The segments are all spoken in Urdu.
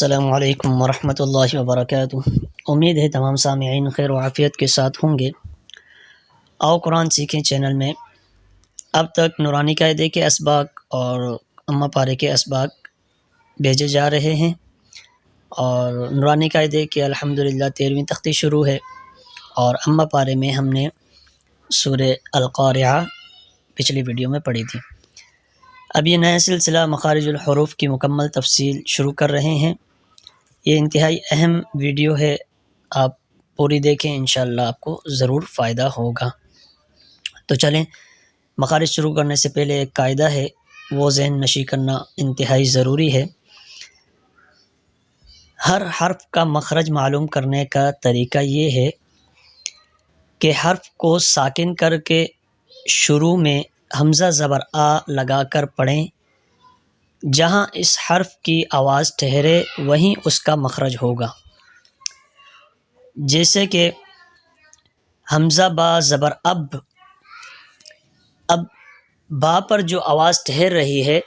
السلام علیکم ورحمۃ اللہ وبرکاتہ۔ امید ہے تمام سامعین خیر و عافیت کے ساتھ ہوں گے۔ آؤ قرآن سیکھیں چینل میں اب تک نورانی قاعدے کے اسباق اور امہ پارے کے اسباق بھیجے جا رہے ہیں، اور نورانی قاعدے کے الحمدللہ 13ویں تختی شروع ہے، اور امہ پارے میں ہم نے سورہ القارعہ پچھلی ویڈیو میں پڑھی تھی۔ اب یہ نیا سلسلہ مخارج الحروف کی مکمل تفصیل شروع کر رہے ہیں۔ یہ انتہائی اہم ویڈیو ہے، آپ پوری دیکھیں، انشاءاللہ آپ کو ضرور فائدہ ہوگا۔ تو چلیں، مخارج شروع کرنے سے پہلے ایک قاعدہ ہے، وہ ذہن نشی کرنا انتہائی ضروری ہے۔ ہر حرف کا مخرج معلوم کرنے کا طریقہ یہ ہے کہ حرف کو ساکن کر کے شروع میں حمزہ زبر آ لگا کر پڑھیں، جہاں اس حرف کی آواز ٹھہرے وہیں اس کا مخرج ہوگا۔ جیسے کہ حمزہ با زبر اب با پر جو آواز ٹھہر رہی ہے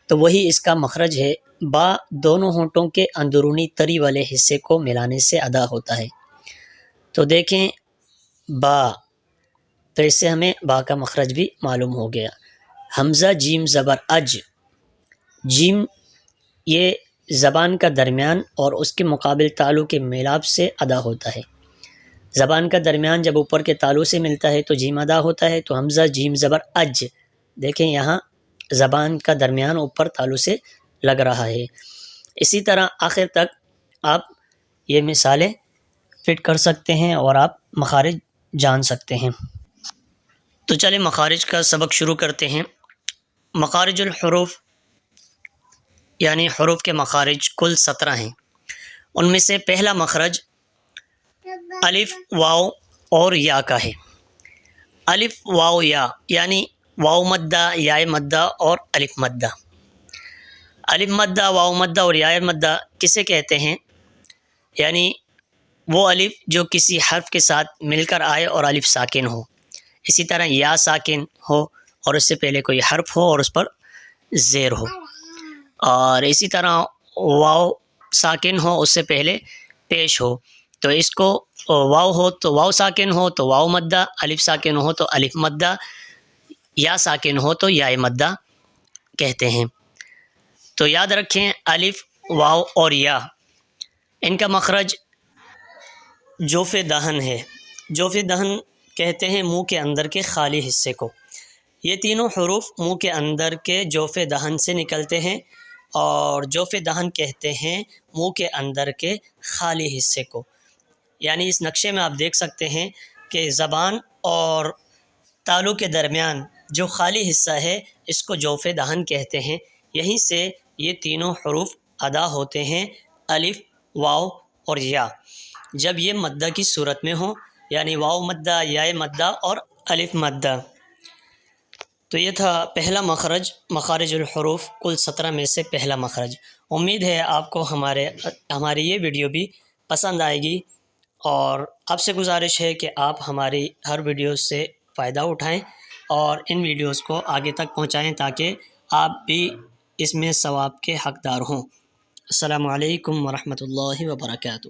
تو وہی اس کا مخرج ہے۔ با دونوں ہونٹوں کے اندرونی تری والے حصے کو ملانے سے ادا ہوتا ہے۔ تو دیکھیں با، تو اس سے ہمیں با کا مخرج بھی معلوم ہو گیا۔ حمزہ جیم زبر اج، جیم یہ زبان کا درمیان اور اس کے مقابل تالو کے میلاب سے ادا ہوتا ہے۔ زبان کا درمیان جب اوپر کے تالو سے ملتا ہے تو جیم ادا ہوتا ہے، تو حمزہ جیم زبر اج، دیکھیں یہاں زبان کا درمیان اوپر تالو سے لگ رہا ہے۔ اسی طرح آخر تک آپ یہ مثالیں فٹ کر سکتے ہیں اور آپ مخارج جان سکتے ہیں۔ تو چلیں مخارج کا سبق شروع کرتے ہیں۔ مخارج الحروف یعنی حروف کے مخارج کل 17 ہیں۔ ان میں سے پہلا مخرج الف، واو اور یا کا ہے۔ الف، واو، یا یعنی واو مدہ، یا مدہ اور الف مدہ۔ الف مدہ، واو مدہ اور یا مدہ کسے کہتے ہیں؟ یعنی وہ الف جو کسی حرف کے ساتھ مل کر آئے اور الف ساکن ہو، اسی طرح یا ساکن ہو اور اس سے پہلے کوئی حرف ہو اور اس پر زیر ہو، اور اسی طرح واو ساکن ہو اس سے پہلے پیش ہو، تو اس کو واو ہو تو واو ساکن ہو تو واو مدہ، الف ساکن ہو تو الف مدہ، یا ساکن ہو تو یا مدہ کہتے ہیں۔ تو یاد رکھیں الف، واو اور یا، ان کا مخرج جوف دہن ہے۔ جوف دہن کہتے ہیں منہ کے اندر کے خالی حصے کو۔ یہ تینوں حروف منہ کے اندر کے جوف دہن سے نکلتے ہیں، اور جوف دہن کہتے ہیں منہ کے اندر کے خالی حصے کو۔ یعنی اس نقشے میں آپ دیکھ سکتے ہیں کہ زبان اور تالو کے درمیان جو خالی حصہ ہے اس کو جوف دہن کہتے ہیں۔ یہیں سے یہ تینوں حروف ادا ہوتے ہیں، الف، واو اور یا، جب یہ مدہ کی صورت میں ہوں، یعنی واو مدہ، یا مدہ اور الف مدہ۔ تو یہ تھا پہلا مخرج مخارج الحروف کل 17 میں سے پہلا مخرج۔ امید ہے آپ کو ہماری یہ ویڈیو بھی پسند آئے گی، اور آپ سے گزارش ہے کہ آپ ہماری ہر ویڈیو سے فائدہ اٹھائیں اور ان ویڈیوز کو آگے تک پہنچائیں تاکہ آپ بھی اس میں ثواب کے حقدار ہوں۔ السلام علیکم ورحمۃ اللہ وبرکاتہ۔